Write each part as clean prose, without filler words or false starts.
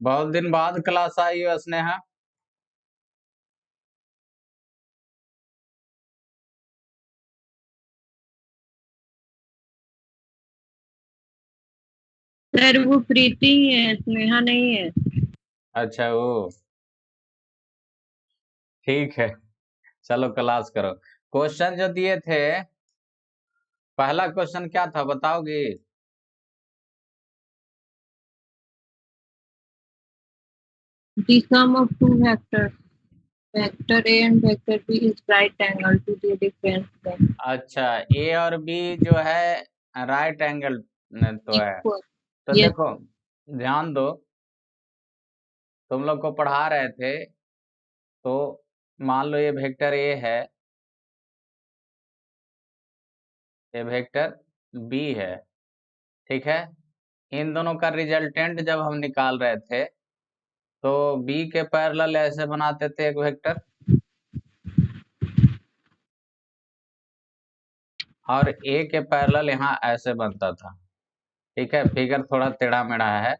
बहुत दिन बाद क्लास आई हो स्नेहा। सर वो प्रीति ही है, स्नेहा नहीं है। अच्छा वो ठीक है, चलो क्लास करो। क्वेश्चन जो दिए थे, पहला क्वेश्चन क्या था बताओगी? The sum of two vectors, vector A and vector B is right angle to the difference then अच्छा, ए और बी जो है राइट एंगल तो है। equal. तो Yes. देखो, ध्यान दो, तुम लोग को पढ़ा रहे थे तो मान लो ये वेक्टर ए है, ये वेक्टर बी है, ठीक है। इन दोनों का रिजल्टेंट जब हम निकाल रहे थे तो बी के पैरेलल ऐसे बनाते थे एक वेक्टर, और ए के पैरेलल यहाँ ऐसे बनता था। ठीक है, फिगर थोड़ा टेढ़ा मेढ़ा है,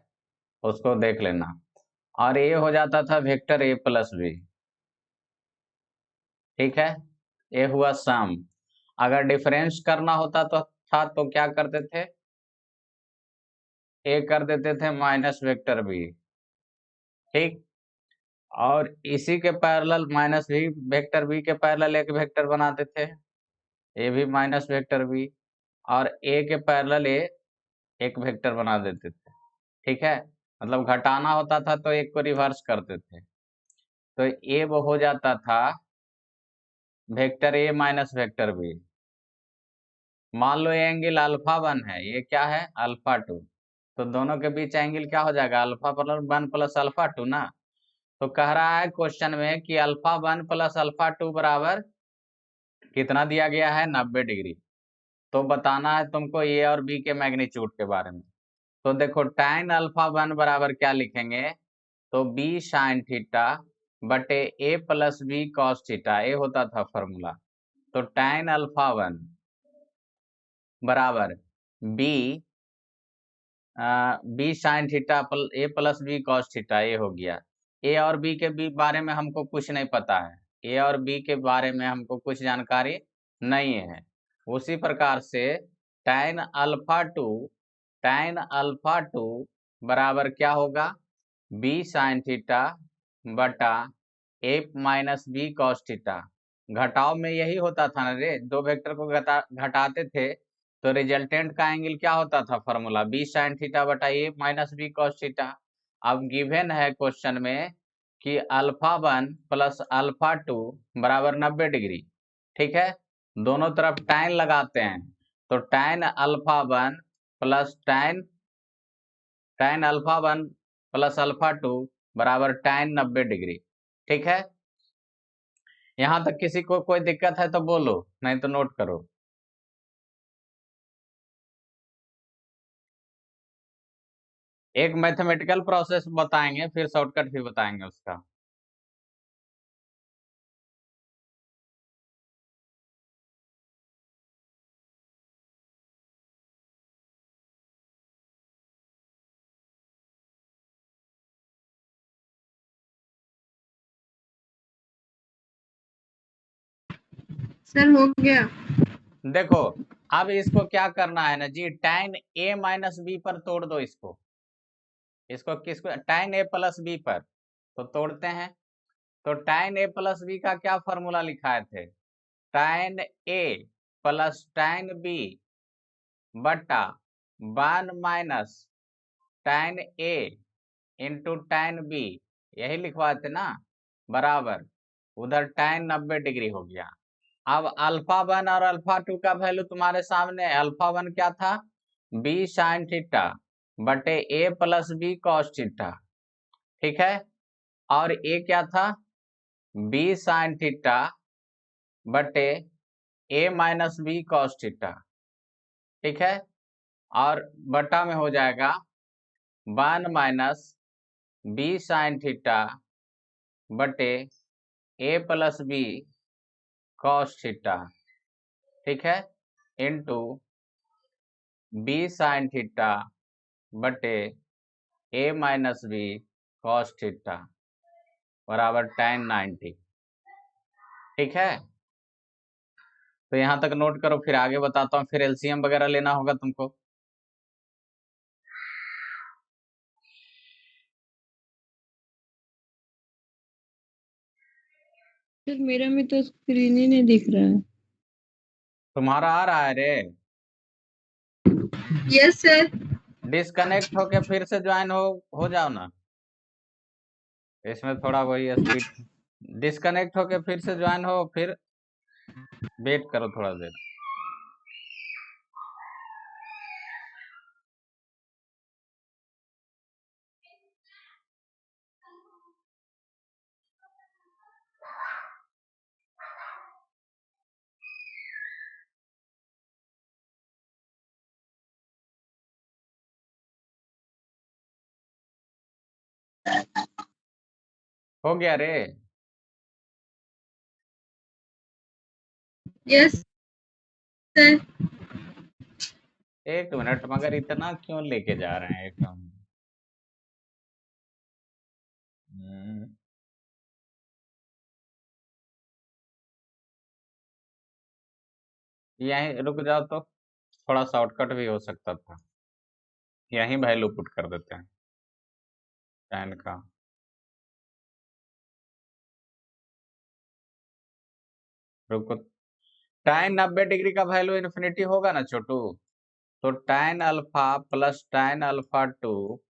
उसको देख लेना। और ये हो जाता था वेक्टर ए प्लस बी। ठीक है, ये हुआ सम। अगर डिफरेंस करना होता तो क्या करते थे? ए कर देते थे माइनस वेक्टर बी। ठीक, और इसी के parallel minus B vector B के पैरेलल एक वेक्टर बनाते थे, ए भी माइनस वेक्टर बी, और ए के पैरेलल ए एक वेक्टर बना देते थे। ठीक है, मतलब घटाना होता था तो एक को रिवर्स करते थे, तो ये वो हो जाता था vector A minus vector B. मान लो ये एंगल अल्फा वन है, ये क्या है अल्फा टू, तो दोनों के बीच एंगल क्या हो जाएगा alpha plus one plus alpha two ना। तो कह रहा है क्वेश्चन में कि alpha one plus alpha two बराबर कितना दिया गया है 90 डिग्री। तो बताना है तुमको ए और बी के मैग्नीट्यूड के बारे में। तो देखो tan अल्फा वन बराबर क्या लिखेंगे, तो बी साइन थीटा बटे ए प्लस बी कॉस थीटा, ये होता था फॉर्मूला। तो tan अल्फा वन बराबर बी बी साइन थीटा ए प्लस बी कॉस थीटा, ये हो गया। ए और बी के बारे में हमको कुछ नहीं पता है, ए और बी के बारे में हमको कुछ जानकारी नहीं है। उसी प्रकार से tan अल्फा टू बराबर क्या होगा, बी साइन थीटा बटा ए माइनस बी कॉस थीटा। घटाव में यही होता था ना रे, दो वेक्टर को घटाते थे तो रिजल्टेंट का एंगल क्या होता था, फॉर्मूला बी साइन थीटा बटा ए माइनस बी कॉस थीटा। अब गिवन है क्वेश्चन में कि alpha one plus alpha two बराबर 90 डिग्री। ठीक है, दोनों तरफ tan लगाते हैं, तो tan alpha one plus tan alpha one plus alpha two बराबर tan 90 डिग्री। ठीक है, यहां तक किसी को कोई दिक्कत है तो बोलो, नहीं तो नोट करो। एक मैथमेटिकल प्रोसेस बताएंगे, फिर शॉर्टकट भी बताएंगे उसका। सर हो गया। देखो, अब इसको क्या करना है ना जी, tan a माइनस बी पर तोड़ दो इसको किसको, tan a प्लस बी पर तो तोड़ते हैं। तो tan a प्लस बी का क्या फॉर्मूला लिखाए थे, tan a plus tan b बटा 1 minus tan a into tan b, यही लिखवाए थे ना, बराबर उधर tan 90 डिग्री हो गया। अब अल्फा वन और अल्फा टू का वैल्यू तुम्हारे सामने है। अल्फा वन क्या था, बी साइन थीटा बटे ए प्लस बी कॉस थीटा। ठीक है, और ए क्या था, बी साइन थीटा बटे ए माइनस बी कॉस थीटा। ठीक है, और बटा में हो जाएगा 1 माइनस बी साइन थीटा बटे ए प्लस बी कॉस थीटा। ठीक है, इंटू बी साइन थीटा बटे ए माइनस बी कॉस थीटा बराबर tan 90। ठीक है, तो यहां तक नोट करो, फिर आगे बताता हूँ, फिर एलसीएम वगैरह लेना होगा तुमको। सर मेरा में तो स्क्रीन ही नहीं दिख रहा है। तुम्हारा आ रहा है रे? Yes sir. डिस्कनेक्ट होके फिर से ज्वाइन हो जाओ ना, इसमें थोड़ा वही स्पीड। डिस्कनेक्ट होके फिर से ज्वाइन हो, फिर वेट करो थोड़ा देर। हो गया रे? Yes sir. एक मिनट, मगर इतना क्यों लेके जा रहे हैं एकदम? यहीं रुक जाओ तो थोड़ा शॉर्टकट भी हो सकता था, यहीं वैल्यू पुट कर देते हैं tan का। रुको, tan 90 डिग्री का वैल्यू इन्फिनिटी होगा ना छोटू, तो tan अल्फा प्लस tan अल्फा 2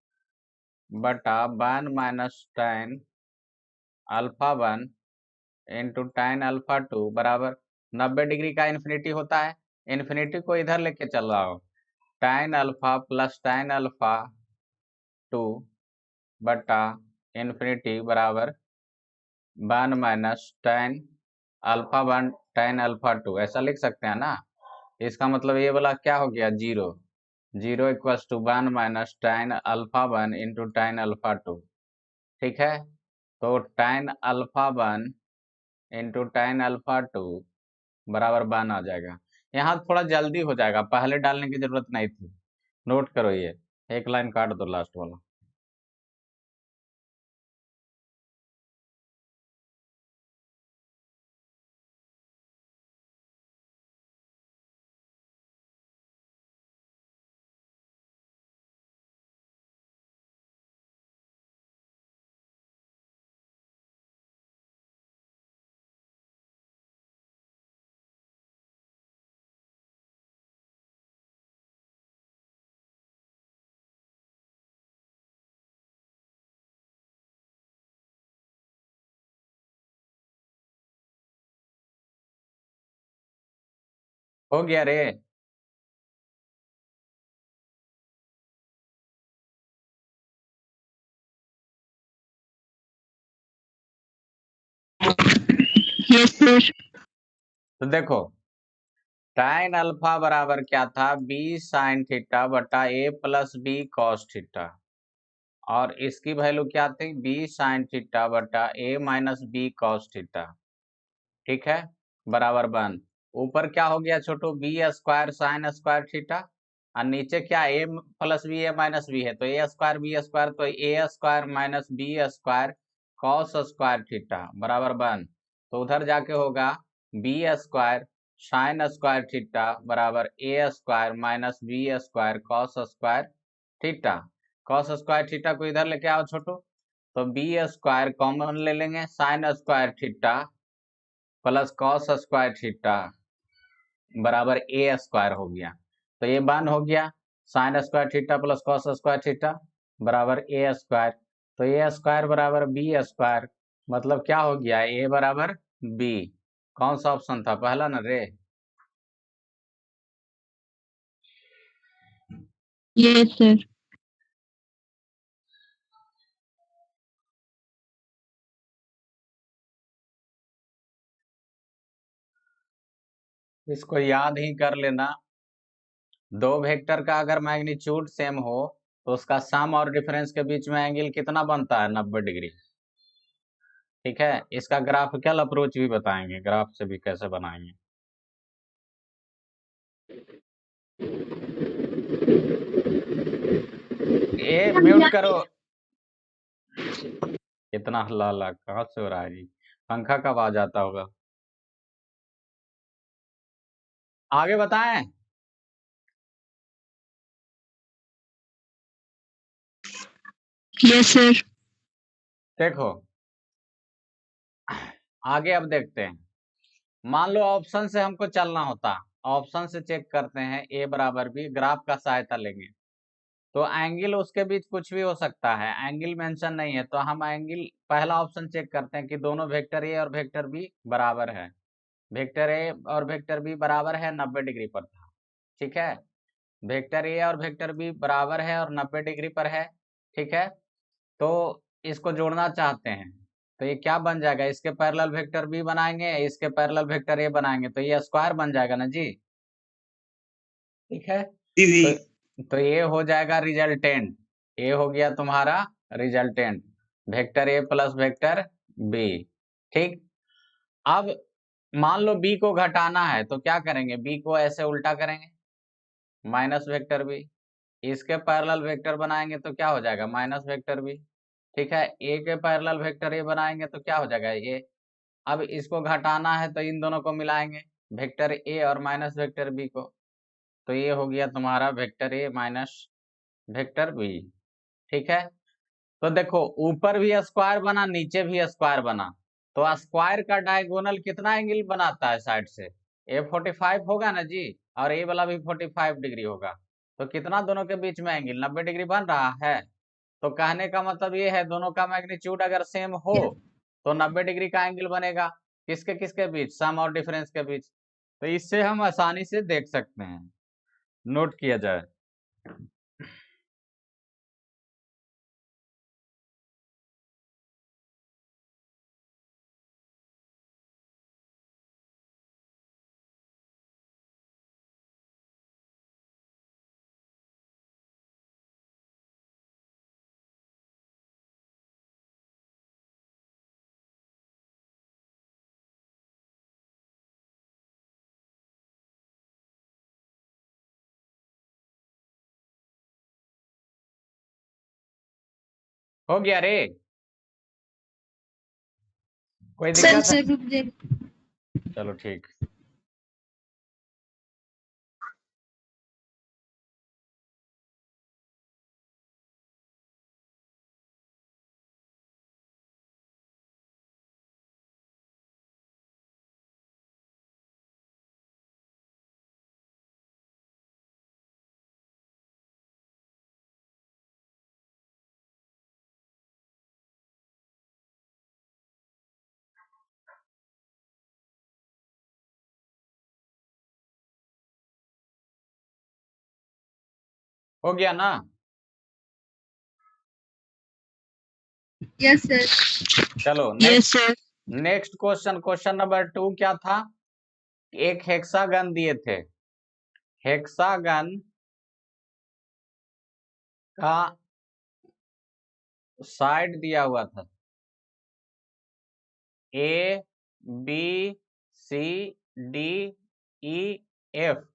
बटा 1 माइनस tan अल्फा 1 इंटू tan अल्फा 2 बराबर 90 डिग्री का इन्फिनिटी होता है, इन्फिनिटी को इधर लेके चल रहा हो, tan अल्फा प्लस tan अल्फा 2 बटा इन्फिनिटी बराबर 1 माइनस tan अल्फा 1 tan अल्फा 2, ऐसा लिख सकते हैं ना। इसका मतलब ये वाला क्या हो गया, zero. Zero equals to 1 minus tan अल्फा 1 इंटू tan अल्फा 2। ठीक है, तो tan अल्फा 1 इंटू tan अल्फा 2 बराबर 1 आ जाएगा। यहाँ थोड़ा जल्दी हो जाएगा, पहले डालने की जरूरत नहीं थी। नोट करो, ये एक लाइन काट दो लास्ट वाला। हो गया रे? Yes sir. तो देखो, tan अल्फा बराबर क्या था, b sin थीटा बटा a plus B cos theta, और इसकी वैल्यू क्या थी, b sin थीटा बटा a minus B cos theta. ठीक है, बराबर 1। ऊपर क्या हो गया Chhotu, B square sine square theta, और नीचे क्या, a plus B a minus B है, तो a स्क्वायर बी स्क्वायर, तो a square minus B square cos square theta बराबर 1। तो उधर जाके होगा B square sine square theta बराबर a square minus B square cos square theta. Cos square theta को इधर लेके आओ छोटू, तो बी स्क्वायर कॉमन ले लेंगे, sign square theta plus cos square theta बराबर ए स्क्वायर हो गया। तो ये 1 हो गया, sign square theta plus cos square theta बराबर ए स्क्वायर। तो ए स्क्वायर बराबर बी स्क्वायर, मतलब क्या हो गया, ए बराबर बी। कौन सा ऑप्शन था, पहला ना रे? Yes sir. इसको याद ही कर लेना, दो वेक्टर का अगर मैग्नीट्यूड सेम हो तो उसका सम और डिफरेंस के बीच में एंगल कितना बनता है, 90 डिग्री। ठीक है, इसका ग्राफिकल अप्रोच भी बताएंगे, ग्राफ से भी कैसे बनाएंगे। ए म्यूट करो, इतना हल्ला हल्ला कहाँ से हो रहा है जी? पंखा कब आ जाता होगा? आगे बताएं। Yes sir. देखो आगे अब देखते हैं। मान लो ऑप्शन से हमको चलना होता, ऑप्शन से चेक करते हैं ए बराबर बी, ग्राफ का सहायता लेंगे तो एंगल उसके बीच कुछ भी हो सकता है, एंगल मेंशन नहीं है तो हम एंगल पहला ऑप्शन चेक करते हैं कि दोनों वेक्टर ए और वेक्टर बी बराबर है। वेक्टर ए और वेक्टर बी बराबर है 90 डिग्री पर था, ठीक है। वेक्टर ए और वेक्टर बी बराबर है और 90 डिग्री पर है, ठीक है। तो इसको जोड़ना चाहते हैं तो ये क्या बन जाएगा, इसके पैरेलल वेक्टर बी बनाएंगे, इसके पैरेलल वेक्टर ए बनाएंगे तो ये स्क्वायर बन जाएगा ना जी, ठीक है। तो ये हो जाएगा रिजल्टेंट, ये हो गया तुम्हारा resultant, vector A plus vector B, ठीक। अब मान लो बी को घटाना है तो क्या करेंगे, बी को ऐसे उल्टा करेंगे, माइनस वेक्टर बी, इसके पैरेलल वेक्टर बनाएंगे तो क्या हो जाएगा, माइनस वेक्टर बी, ठीक है। ए के पैरेलल वेक्टर ए बनाएंगे तो क्या हो जाएगा ये। अब इसको घटाना है तो इन दोनों को मिलाएंगे, वेक्टर ए और माइनस वेक्टर बी को, तो ये हो गया तुम्हारा vector A minus vector B, ठीक है। तो देखो ऊपर भी स्क्वायर बना, नीचे भी स्क्वायर बना, तो स्क्वायर का डायगोनल कितना एंगल बनाता है साइड से, ए 45 होगा ना जी, और ए वाला भी 45 डिग्री होगा, तो कितना दोनों के बीच में एंगल 90 डिग्री बन रहा है। तो कहने का मतलब ये है दोनों का मैग्नीट्यूड अगर सेम हो तो 90 डिग्री का एंगल बनेगा, किसके किसके बीच, सम और डिफरेंस के बीच। तो इससे हम आसानी से देख सकते हैं, नोट किया जाए। हो गया रे, कोई सर दिक्कत है? सर रुक जाइए। चलो ठीक। हो गया ना? Yes sir. चलो yes next, sir. Next question, question number 2 क्या था, एक हेक्सागन दिए थे, हेक्सागन का साइड दिया हुआ था A B C D E F,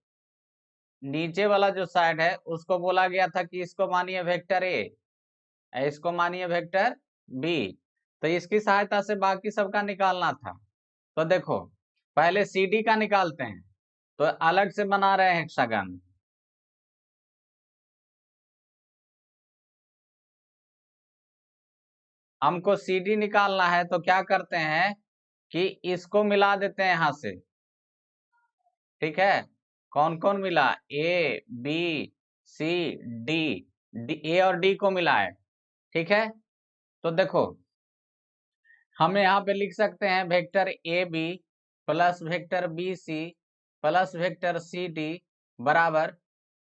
नीचे वाला जो साइड है उसको बोला गया था कि इसको मानिए वेक्टर ए, इसको मानिए वेक्टर बी, तो इसकी सहायता से बाकी सबका निकालना था। तो देखो पहले सी डी का निकालते हैं, तो अलग से बना रहे हैं हेक्सागन, हमको सी डी निकालना है तो क्या करते हैं कि इसको मिला देते हैं यहां से, ठीक है। कौन कौन मिला, ए बी सी डी, ए और डी को मिलाए, ठीक है। तो देखो हम यहाँ पे लिख सकते हैं vector A B plus vector B C plus vector C D बराबर,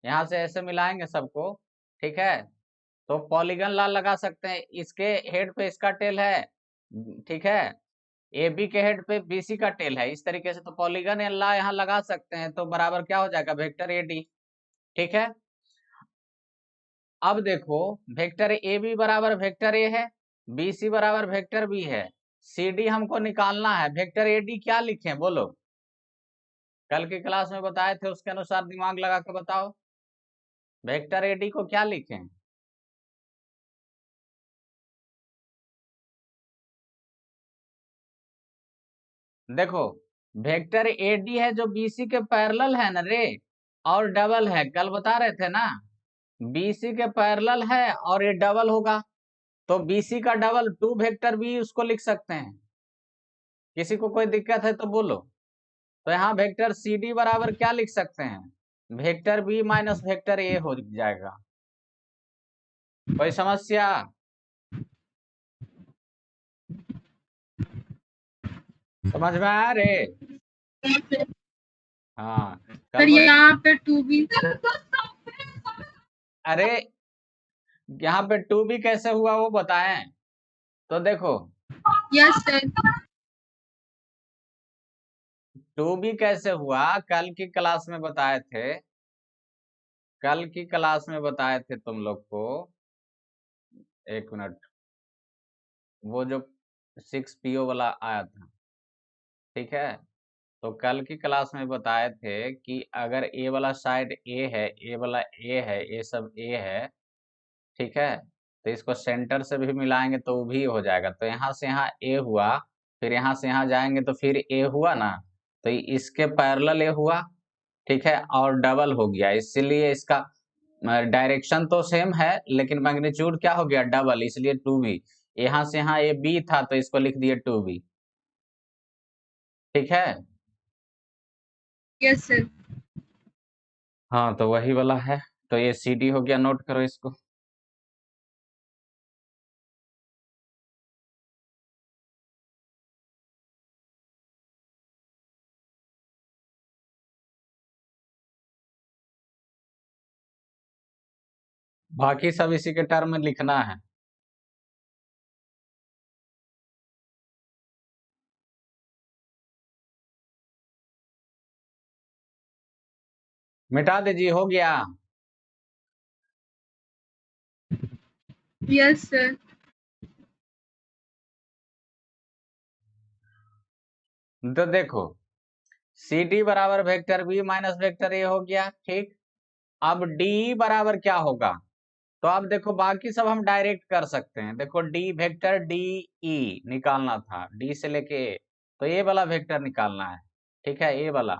यहाँ से ऐसे मिलाएंगे सबको, ठीक है। तो पॉलीगन ला लगा सकते हैं, इसके हेड पे इसका टेल है, ठीक है, ए बी के हेड पे बी सी का टेल है, इस तरीके से तो पॉलीगन ला यहाँ लगा सकते हैं, तो बराबर क्या हो जाएगा, वेक्टर ए डी, ठीक है। अब देखो वेक्टर ए बी बराबर वेक्टर ए है, बी सी बराबर वेक्टर बी है, सी डी हमको निकालना है, वेक्टर ए डी क्या लिखें बोलो, कल की क्लास में बताए थे उसके अनुसार दिमाग लगा के बताओ, वेक्टर ए डी को क्या लिखें, देखो वेक्टर एडी है जो बीसी के पैरेलल है ना रे, और डबल है, कल बता रहे थे ना, बीसी के पैरेलल है और ये डबल होगा, तो बीसी का डबल 2 वेक्टर बी उसको लिख सकते हैं। किसी को कोई दिक्कत है तो बोलो। तो यहाँ वेक्टर सी डी बराबर क्या लिख सकते हैं, vector B minus vector A हो जाएगा। कोई समस्या? समझ में आया रे? हाँ सर यहाँ पे 2b। अरे यहाँ पे 2b कैसे हुआ वो बताएं। तो देखो यस सर। 2b कैसे हुआ, कल की क्लास में बताए थे, कल की क्लास में बताए थे तुम लोग को। एक मिनट, वो जो 6PO वाला आया था, ठीक है, तो कल की क्लास में बताए थे कि अगर ए वाला साइड ए है, ए वाला ए है, ये सब ए है, ठीक है, तो इसको सेंटर से भी मिलाएंगे तो वो भी हो जाएगा। तो यहाँ से यहाँ ए हुआ, फिर यहाँ से यहाँ जाएंगे तो फिर ए हुआ ना, तो इसके पैरेलल ए हुआ, ठीक है, और डबल हो गया, इसीलिए इसका डायरेक्शन तो सेम है लेकिन मैग्नीट्यूड क्या हो गया, डबल, इसलिए 2b। यहाँ से यहाँ ये b था तो इसको लिख दिए 2b, ठीक है। Yes sir. हाँ तो वही वाला है, तो ये सी डी हो गया, नोट करो इसको। बाकी सब इसी के टर्म में लिखना है। मिटा दीजिए, हो गया। Yes sir. तो देखो सी डी बराबर vector B minus vector A हो गया, ठीक। अब डी बराबर क्या होगा, तो अब देखो बाकी सब हम डायरेक्ट कर सकते हैं। देखो डी वेक्टर डी ई निकालना था, डी से लेके ए, तो ए वाला वेक्टर निकालना है, ठीक है, ए वाला।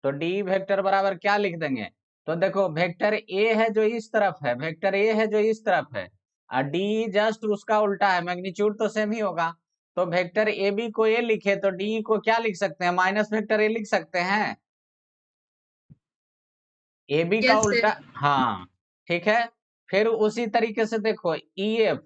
तो डी वेक्टर बराबर क्या लिख देंगे, तो देखो वेक्टर ए है जो इस तरफ है, वेक्टर ए है जो इस तरफ है, और डी जस्ट उसका उल्टा है, मैग्नीट्यूड तो सेम ही होगा। तो वेक्टर ए बी को ए लिखे तो डी को क्या लिख सकते हैं, माइनस वेक्टर ए लिख सकते हैं, ए बी का यस उल्टा। सर। हाँ ठीक है। फिर उसी तरीके से देखो ई एफ,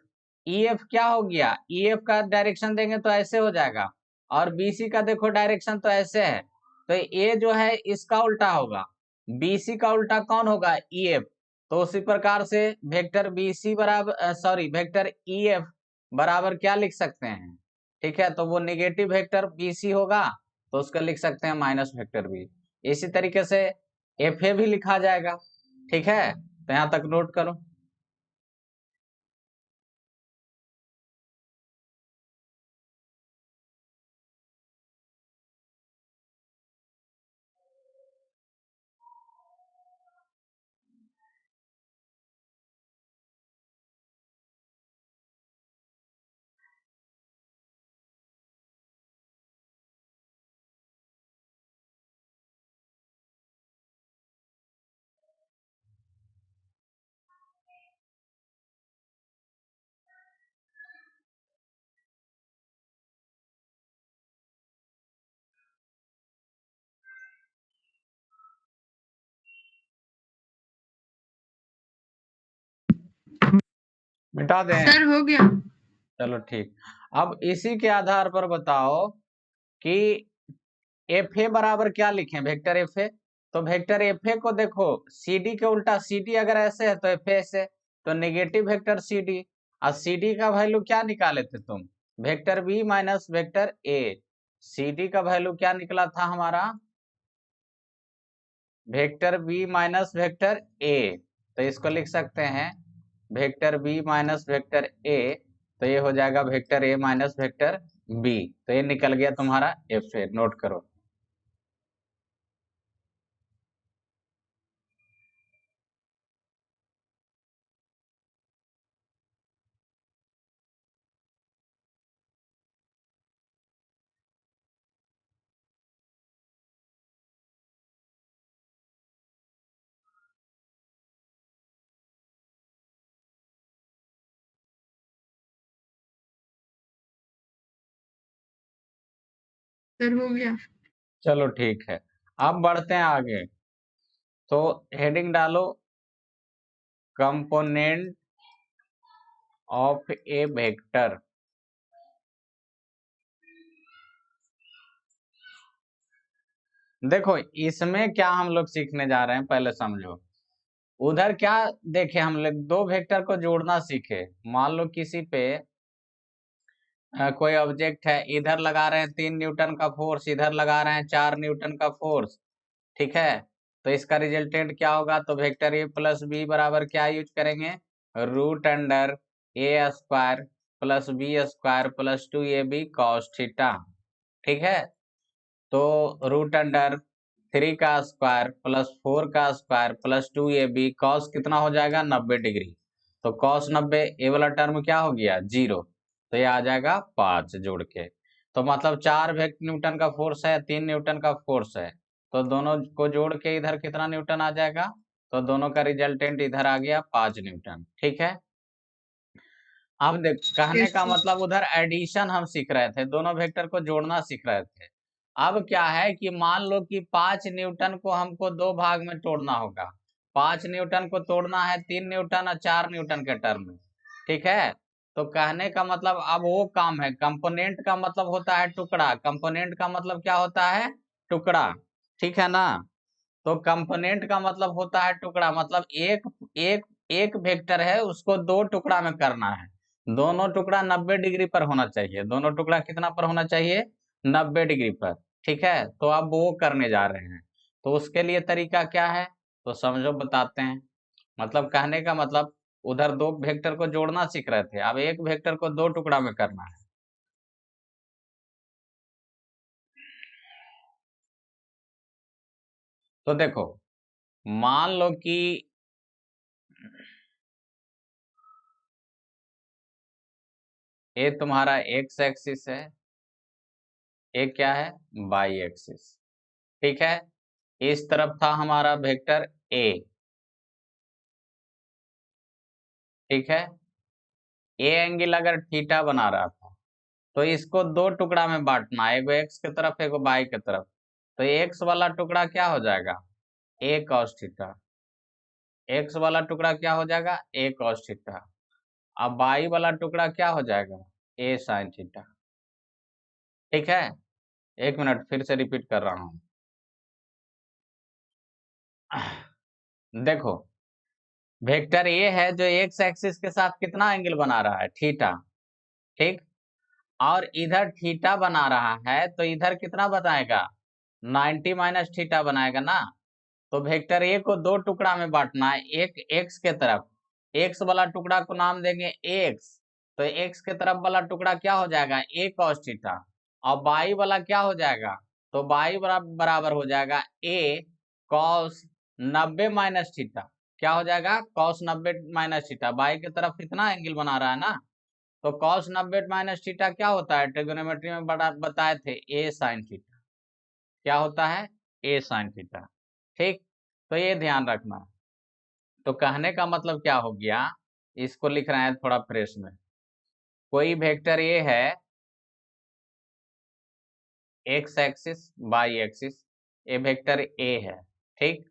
ई एफ क्या हो गया, ई एफ का डायरेक्शन देंगे तो ऐसे हो जाएगा, और बीसी का देखो डायरेक्शन तो ऐसे है, तो ए जो है इसका उल्टा होगा, बीसी का उल्टा कौन होगा, ई एफ। तो उसी प्रकार से वेक्टर बीसी बराबर सॉरी वेक्टर ई एफ बराबर क्या लिख सकते हैं, ठीक है, तो वो निगेटिव वेक्टर बीसी होगा, तो उसका लिख सकते हैं माइनस वेक्टर बी। इसी तरीके से एफ ए भी लिखा जाएगा, ठीक है, तो यहाँ तक नोट करो। मिटा दें, सर हो गया। चलो ठीक। अब इसी के आधार पर बताओ कि एफ ए बराबर क्या लिखें, वेक्टर एफ ए। तो वेक्टर एफ ए को देखो सी डी के उल्टा, सी डी अगर ऐसे है तो एफ ए ऐसे, तो नेगेटिव वेक्टर सी डी, और सी डी का वैल्यू क्या निकाले थे तुम, vector B minus vector A. C D का वैल्यू क्या निकला था हमारा, vector B minus vector A, तो इसको लिख सकते हैं vector B minus vector A, तो ये हो जाएगा vector A minus vector B, तो ये निकल गया तुम्हारा एफ ए, नोट करो। सर हो गया। चलो ठीक है, अब बढ़ते हैं आगे। तो हेडिंग डालो, कंपोनेंट ऑफ ए वेक्टर। देखो इसमें क्या हम लोग सीखने जा रहे हैं, पहले समझो। उधर क्या देखे हम लोग, दो वेक्टर को जोड़ना सीखे। मान लो किसी पे कोई ऑब्जेक्ट है, इधर लगा रहे हैं 3 न्यूटन का फोर्स, इधर लगा रहे हैं 4 न्यूटन का फोर्स, ठीक है। तो इसका रिजल्टेंट क्या होगा, तो वेक्टर ए प्लस बी बराबर क्या यूज करेंगे, root under A square plus B square plus 2ab cos theta, ठीक है। तो रूट अंडर 3 का स्क्वायर प्लस 4 का स्क्वायर प्लस 2ab कॉस कितना हो जाएगा, 90 डिग्री। तो कॉस 90, ए वाला टर्म क्या हो गया, 0। तो ये आ जाएगा 5 जोड़ के। तो मतलब 4 न्यूटन का फोर्स है, 3 न्यूटन का फोर्स है, तो दोनों को जोड़ के इधर कितना न्यूटन आ जाएगा, तो दोनों का रिजल्टेंट इधर आ गया 5 न्यूटन, ठीक है। अब देख, कहने यस का सर। मतलब उधर एडिशन हम सीख रहे थे, दोनों वेक्टर को जोड़ना सीख रहे थे। अब क्या है कि मान लो कि 5 न्यूटन को हमको दो भाग में तोड़ना होगा। 5 न्यूटन को तोड़ना है 3 न्यूटन और 4 न्यूटन के टर्म में, ठीक है। तो कहने का मतलब अब वो काम है, कंपोनेंट का मतलब होता है टुकड़ा, कंपोनेंट का मतलब क्या होता है, टुकड़ा, ठीक है ना। तो कंपोनेंट का मतलब होता है टुकड़ा, मतलब एक एक एक वेक्टर है, उसको दो टुकड़ा में करना है। दोनों टुकड़ा 90 डिग्री पर होना चाहिए, दोनों टुकड़ा कितना पर होना चाहिए, 90 डिग्री पर, ठीक है। तो अब वो करने जा रहे हैं, तो उसके लिए तरीका क्या है, तो समझो बताते हैं। मतलब कहने का मतलब उधर दो वेक्टर को जोड़ना सीख रहे थे, अब एक वेक्टर को दो टुकड़ा में करना है। तो देखो, मान लो कि ये तुम्हारा एक्स एक्सिस है, एक क्या है, वाई एक्सिस, ठीक है। इस तरफ था हमारा वेक्टर ए, ठीक है। ए एंगल अगर थीटा बना रहा था, तो इसको दो टुकड़ा में बांटना है, एगो एक्स की तरफ एगो वाई की तरफ। तो एक्स वाला टुकड़ा क्या हो जाएगा, ए कॉस थीटा। एक्स वाला टुकड़ा क्या हो जाएगा, ए कॉस थीटा। अब वाई वाला टुकड़ा क्या हो जाएगा, ए साइन थीटा, ठीक है। एक मिनट फिर से रिपीट कर रहा हूं। देखो, वेक्टर ए है जो एक्स एक्सिस के साथ कितना एंगल बना रहा है, थीटा, ठीक। और इधर थीटा बना रहा है, तो इधर कितना बनाएगा, 90 माइनस थीटा बनाएगा ना। तो वेक्टर ए को दो टुकड़ा में बांटना है, एक एक्स के तरफ, एक्स वाला टुकड़ा को नाम देंगे एक्स। तो एक्स के तरफ वाला टुकड़ा क्या हो जाएगा, ए कॉस थीटा। और बाई वाला क्या हो जाएगा, तो बाई बराबर हो जाएगा ए कॉस 90 माइनस थीटा। क्या हो जाएगा, कॉस 90 माइनस थीटा, बाई की तरफ कितना एंगल बना रहा है ना। तो कॉस 90 माइनस थीटा क्या होता है, ट्रिगोनोमेट्री में बड़ा बताए थे, ए साइन थीटा। क्या होता है, ए साइन थीटा, ठीक। तो ये ध्यान रखना। तो कहने का मतलब क्या हो गया, इसको लिख रहे हैं थोड़ा फ्रेश में। कोई वेक्टर ये है, एक्स एक्सिस वाई एक्सिस, ये वेक्टर ए है, ठीक।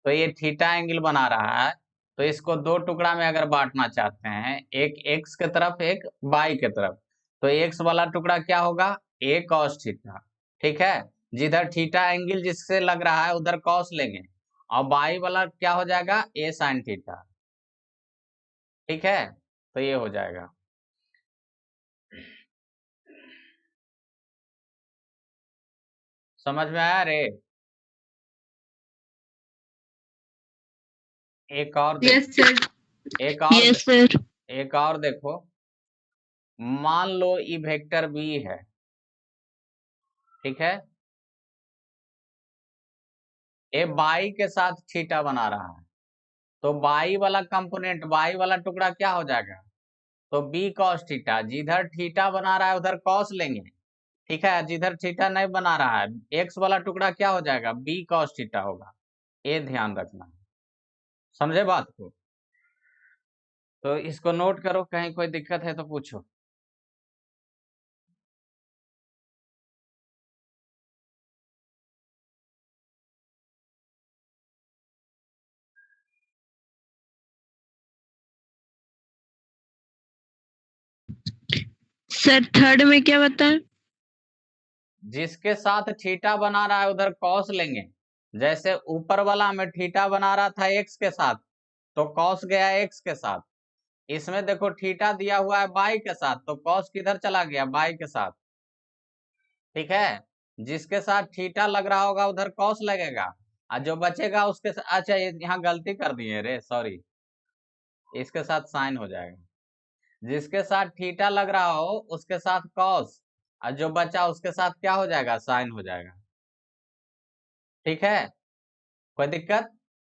तो ये थीटा एंगल बना रहा है, तो इसको दो टुकड़ा में अगर बांटना चाहते हैं, एक एक्स के तरफ एक वाई के तरफ, तो एक्स वाला टुकड़ा क्या होगा, ए कॉस थीटा, ठीक है। जिधर थीटा एंगल जिससे लग रहा है उधर कॉस लेंगे, और वाई वाला क्या हो जाएगा, ए साइन थीटा, ठीक है। तो ये हो जाएगा। समझ में आया रे। एक और यस देखो, सर। एक और यस सर। एक और देखो। मान लो ये वेक्टर बी है, ठीक है। ये बाई के साथ थीटा बना रहा है, तो बाई वाला कंपोनेंट, बाई वाला टुकड़ा क्या हो जाएगा, तो बी कॉस थीटा। जिधर थीटा बना रहा है उधर कॉस लेंगे, ठीक है। जिधर थीटा नहीं बना रहा है, एक्स वाला टुकड़ा क्या हो जाएगा, बी कॉस थीटा होगा। ये ध्यान रखना, समझे बात को। तो इसको नोट करो, कहीं कोई दिक्कत है तो पूछो। सर थर्ड में क्या बताएं? जिसके साथ थीटा बना रहा है उधर कॉस लेंगे। जैसे ऊपर वाला में थीटा बना रहा था एक्स के साथ, तो कॉस गया एक्स के साथ। इसमें देखो थीटा दिया हुआ है बाई के साथ, तो कॉस किधर चला गया, बाई के साथ। ठीक है, जिसके साथ थीटा लग रहा होगा उधर कॉस लगेगा, और जो बचेगा उसके साथ, अच्छा ये यहाँ गलती कर दिए रे, सॉरी, इसके साथ साइन हो जाएगा। जिसके साथ थीटा लग रहा हो उसके साथ कॉस, और जो बचा उसके साथ क्या हो जाएगा, साइन हो जाएगा। ठीक है, कोई दिक्कत?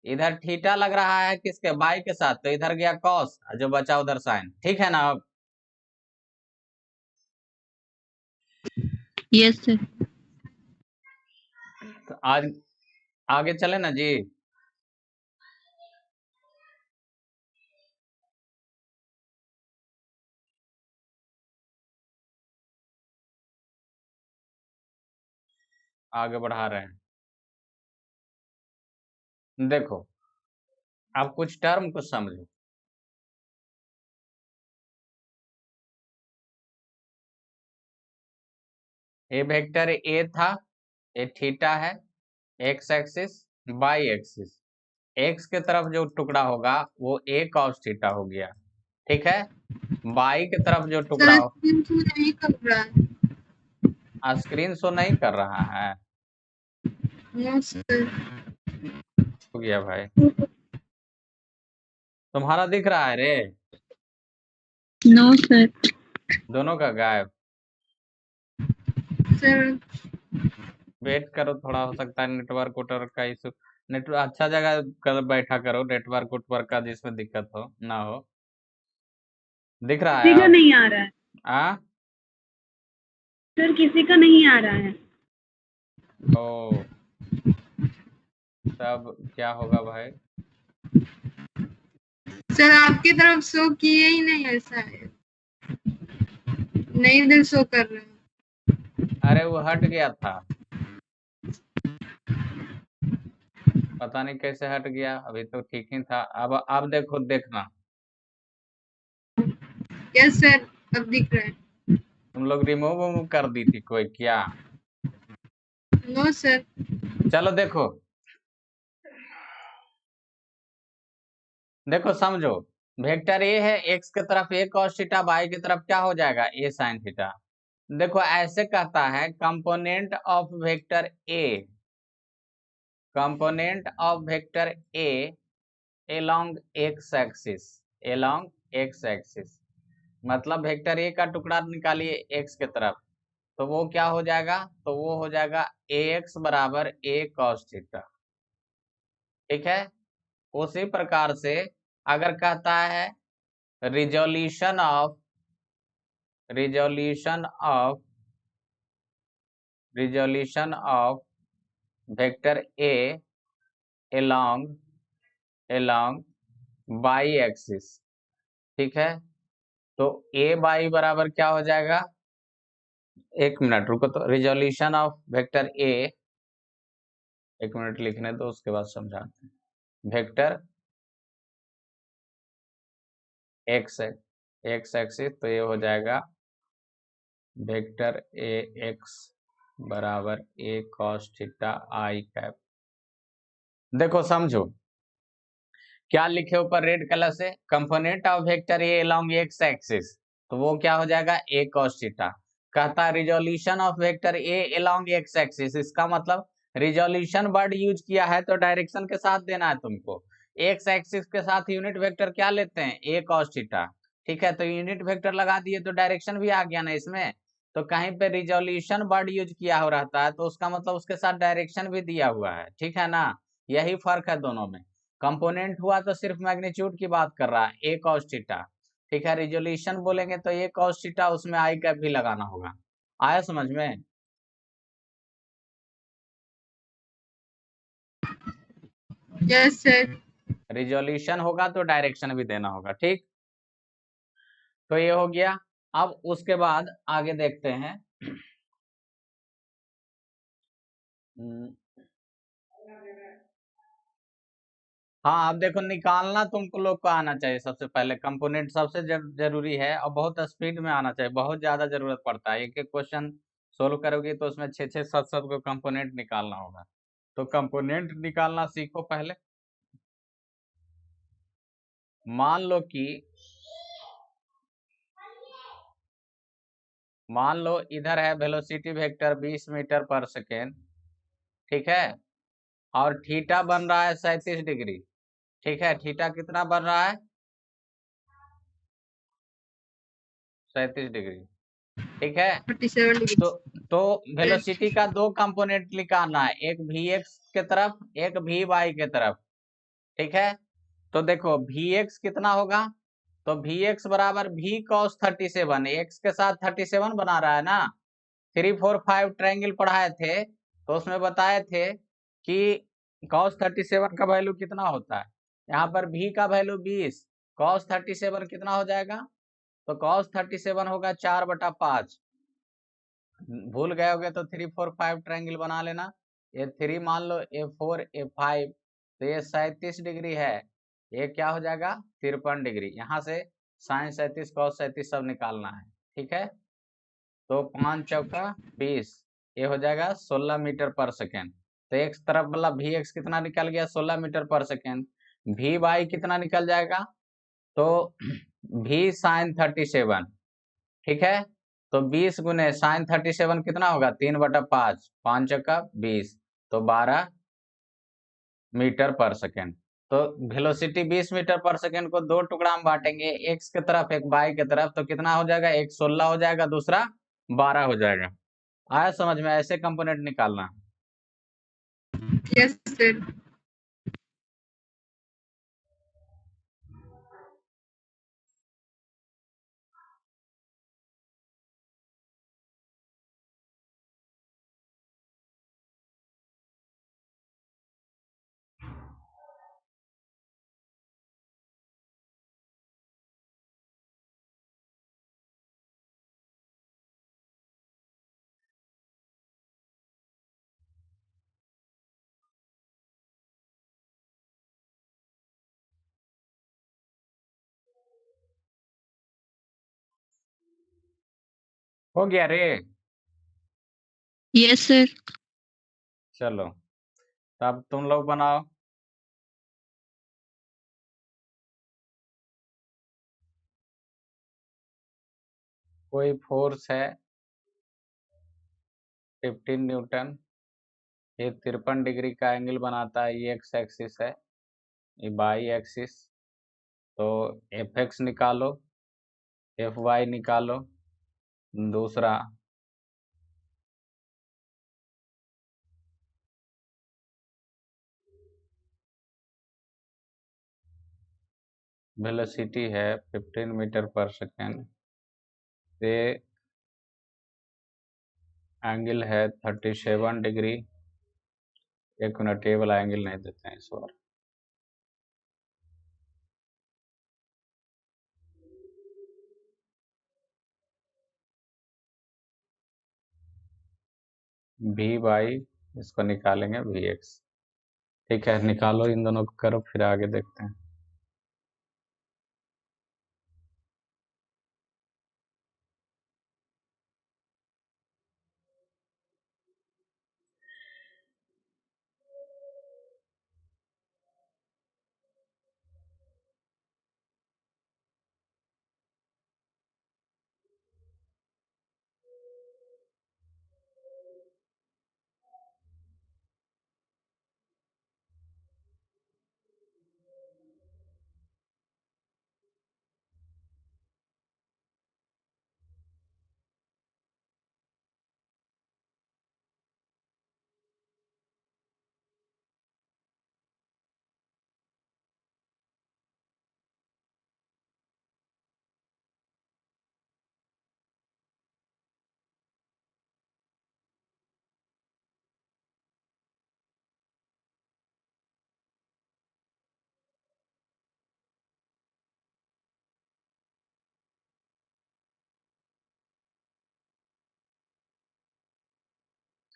इधर थीटा लग रहा है किसके, बाई के साथ, तो इधर गया कॉस, और जो बचा उधर साइन। ठीक है ना? अब यस सर। तो आज आगे चले ना जी। आगे बढ़ा रहे हैं। देखो अब कुछ टर्म को समझो। ये वेक्टर ए था, ये थीटा है, x axis by axis, x के तरफ जो टुकड़ा होगा वो ए कॉस थीटा हो गया। ठीक है, बाई की तरफ जो टुकड़ा हो, नहीं कर रहा है। स्क्रीन शो नहीं कर रहा है, नो सर। हो गया भाई, तुम्हारा दिख रहा है रे, नो सर। दोनों का गायब। सर वेट करो थोड़ा, हो सकता है नेटवर्क उटवर्क का इशू। नेटवर्क अच्छा जगह कर बैठा करो, नेटवर्क उटवर्क का जिसमें दिक्कत हो ना हो। दिख रहा है किसी का अब? नहीं आ रहा है आ सर, किसी का नहीं आ रहा है। ओ, तब क्या होगा भाई? सर आपकी तरफ शो किए ही नहीं, ऐसा है, नहीं इधर शो कर रहे हैं। अरे वो हट गया था, पता नहीं कैसे हट गया, अभी तो ठीक ही था। अब देखो, देखना यस सर, अब दिख रहा है। तुम लोग रिमूव कर दी थी कोई क्या? No sir. चलो देखो, देखो समझो, वेक्टर ए है, एक्स की तरफ ए cos थीटा, बाई की तरफ क्या हो जाएगा, ए sin थीटा। देखो ऐसे कहता है, component of vector A, component of vector A along x axis, along x axis, मतलब वेक्टर ए का टुकड़ा निकालिए x के तरफ, तो वो क्या हो जाएगा, तो वो हो जाएगा ax बराबर a cos थीटा। ठीक है, उसी प्रकार से अगर कहता है resolution of, resolution of, resolution of vector A along, along by axis. ठीक है, तो ए बाई बराबर क्या हो जाएगा, एक मिनट रुको, तो रिजोल्यूशन ऑफ वेक्टर ए, एक मिनट लिखने दो उसके बाद समझाते हैं। वेक्टर एक्स, एक्स एक्सिस, तो ये हो जाएगा वेक्टर ए एक्स बराबर ए कॉस थीटा आई कैप। देखो समझो, क्या लिखे ऊपर रेड कलर से, component of vector a along x axis, तो वो क्या हो जाएगा, ए cos थीटा। कहता resolution of vector a along x axis, इसका मतलब रिजोल्यूशन वर्ड यूज किया है तो डायरेक्शन के साथ देना है तुमको। एक्स एक्सिस के साथ यूनिट वेक्टर क्या लेते हैं, ए cos थीटा। ठीक है, तो यूनिट वेक्टर लगा दिए तो डायरेक्शन भी आ गया ना इसमें। तो कहीं पे रिजोल्यूशन वर्ड यूज किया हो रहता है तो उसका मतलब उसके साथ डायरेक्शन भी दिया हुआ है। ठीक है ना, यही फर्क है दोनों में। कंपोनेंट हुआ तो सिर्फ मैग्नीट्यूड की बात कर रहा है, ए cos थीटा। ठीक है, रिजोल्यूशन बोलेंगे तो ए cos थीटा, उसमें आई कैप भी लगाना होगा। आया समझ में? Yes sir. रिजोल्यूशन होगा तो डायरेक्शन भी देना होगा। ठीक, तो ये हो गया। अब उसके बाद आगे देखते हैं। हाँ, अब देखो निकालना तुमको लोग को आना चाहिए सबसे पहले, कंपोनेंट सबसे जरूरी है और बहुत स्पीड में आना चाहिए, बहुत ज्यादा जरूरत पड़ता है। एक एक क्वेश्चन सोल्व करोगे तो उसमें 6-6 7-7 को कंपोनेंट निकालना होगा, तो कंपोनेंट निकालना सीखो पहले। मान लो कि मान लो इधर है वेलोसिटी वेक्टर 20 मीटर पर सेकेंड, ठीक है, और थीटा बन रहा है 37 डिग्री, ठीक है, थीटा कितना बन रहा है, 37 डिग्री, ठीक है। 37 डिग्री। तो तो वेलोसिटी का दो कंपोनेंट निकालना है, एक वी एक्स के तरफ, एक वी वाई के तरफ, ठीक है। तो देखो वी एक्स कितना होगा, तो वी एक्स बराबर वी कॉस 37, एक्स के साथ 37 बना रहा है ना। 3 4 5 ट्रायंगल पढ़ाए थे तो उसमें बताए थे कि कॉस 37 का वैल्यू कितना होता है। यहाँ पर भी का वैल्यू 20, कॉस 37 कितना हो जाएगा, तो कॉस 37 होगा 4/5। भूल गए होगे तो 3 4 5 ट्रायंगल बना लेना। ये 3 मान लो, A4 A5, तो ये 37 डिग्री है, ये क्या हो जाएगा 53 डिग्री। यहाँ से साइन 37 कॉस 37 सब निकालना है, ठीक है। तो 5 चौका 20, ये हो जाएगा 16 मीटर पर सेकेंड। तो एक तरफ वाला वी एक्स कितना निकल गया 16 मीटर पर सेकेंड, वी वाई कितना निकल जाएगा, तो वी साइन 37, ठीक है। तो 20 गुने साइन 37 कितना होगा 3/5, 5 चौका 20, तो 12 मीटर पर सेकेंड। तो वेलोसिटी 20 मीटर पर सेकेंड को दो टुकड़ा में बांटेंगे, एक्स की तरफ एक वाई की तरफ, तो कितना हो जाएगा, एक 16 हो जाएगा, दूसरा 12 हो जाएगा। आया समझ में, ऐसे कंपोनेंट निकालना। Yes sir. हो गया रे। Yes sir. चलो तब तुम लोग बनाओ। कोई फोर्स है 15 न्यूटन, ये 53 डिग्री का एंगल बनाता है, ये एक्स एक्सिस है, ये वाई एक्सिस। तो एफ एक्स निकालो, एफ वाई निकालो। दूसरा वेलोसिटी है 15 मीटर पर सेकेंड, ये एंगल है 37 डिग्री। एक मिनट, टेबल एंगल नहीं देते हैं इस बार। वी वाई, इसको निकालेंगे वी एक्स, ठीक है। निकालो इन दोनों को, करो, फिर आगे देखते हैं।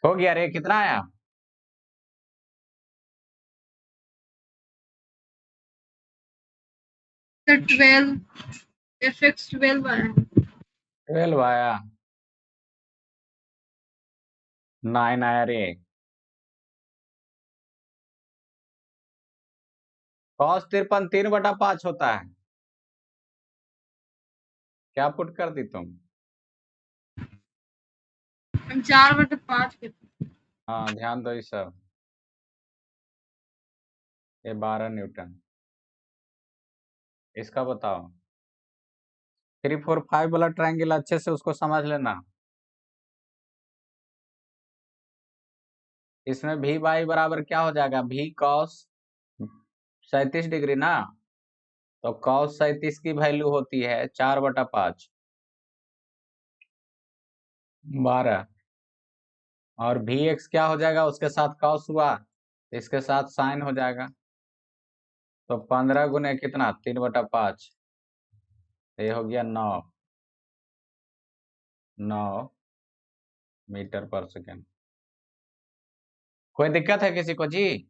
हो गया रे, कितना आया। सर 12 fx 12 आया है। 12 आया, 9 आया रे। cos 53 3/5 होता है, क्या पुट कर दी तुम? हम 4/5 के हाँ ध्यान दो इस सब, ये 12 न्यूटन। इसका बताओ 3 4 5 वाला ट्रायंगल अच्छे से उसको समझ लेना। इसमें भी वाई बराबर क्या हो जाएगा, भी cos 37 डिग्री ना, तो cos 37 की वैल्यू होती है 4/5 12, और भी एक्स क्या हो जाएगा, उसके साथ cos हुआ, इसके साथ साइन हो जाएगा, तो 15 गुने कितना 3/5, ये हो गया 9 मीटर पर सेकेंड। कोई दिक्कत है किसी को जी?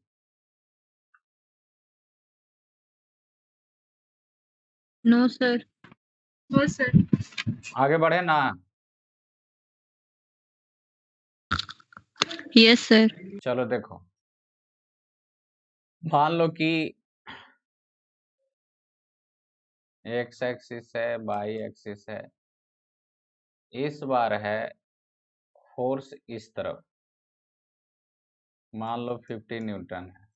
No sir. No sir. आगे बढ़े ना। Yes sir. चलो देखो, मान लो कि एक्स एक्सिस है, वाई एक्सिस है, इस बार है फोर्स इस तरफ, मान लो 50 न्यूटन है,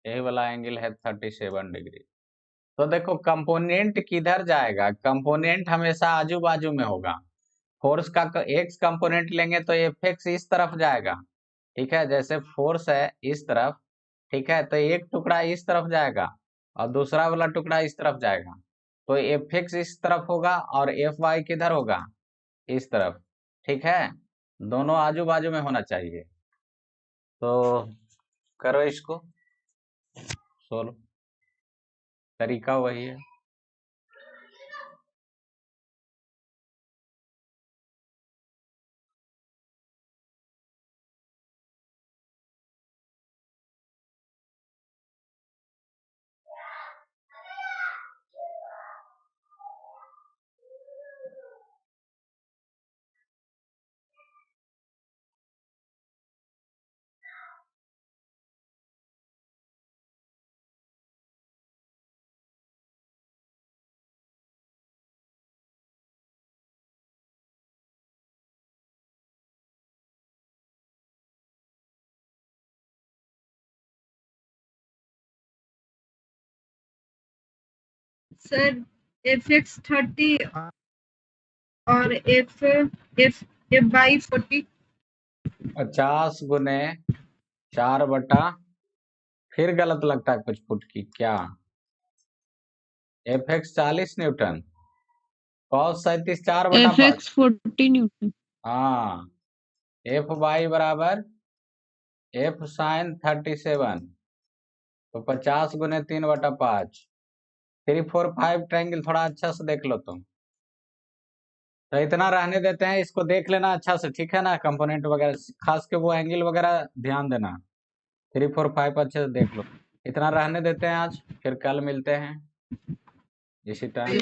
यही वाला एंगल है 37 डिग्री। तो देखो कंपोनेंट किधर जाएगा, कंपोनेंट हमेशा आजू बाजू में होगा। फोर्स का एक्स कंपोनेंट लेंगे तो एफ एक्स इस तरफ जाएगा, ठीक है, जैसे फोर्स है इस तरफ, ठीक है, तो एक टुकड़ा इस तरफ जाएगा और दूसरा वाला टुकड़ा इस तरफ जाएगा, तो एफ एक्स इस तरफ होगा और एफ वाई किधर होगा, इस तरफ, ठीक है, दोनों आजू बाजू में होना चाहिए। तो करो इसको सोल्व, तरीका वही है। सर fx 30 और f by 40। 50 गुने 4 बटा, फिर गलत लगता है कुछ फुट की क्या, F x 40 Newton, cos 37 4/5, fx 40 Newton. हाँ, एफ वाई बराबर एफ साइन 37, तो 50 गुने 3/5, 3 4 5 ट्रायंगल थोड़ा अच्छा से देख लो तुम। तो इतना रहने देते हैं, इसको देख लेना अच्छा से, ठीक है ना, कंपोनेंट वगैरह खास के वो एंगल वगैरह ध्यान देना, 3 4 5 अच्छे से देख लो। इतना रहने देते हैं आज, फिर कल मिलते हैं इसी टाइम।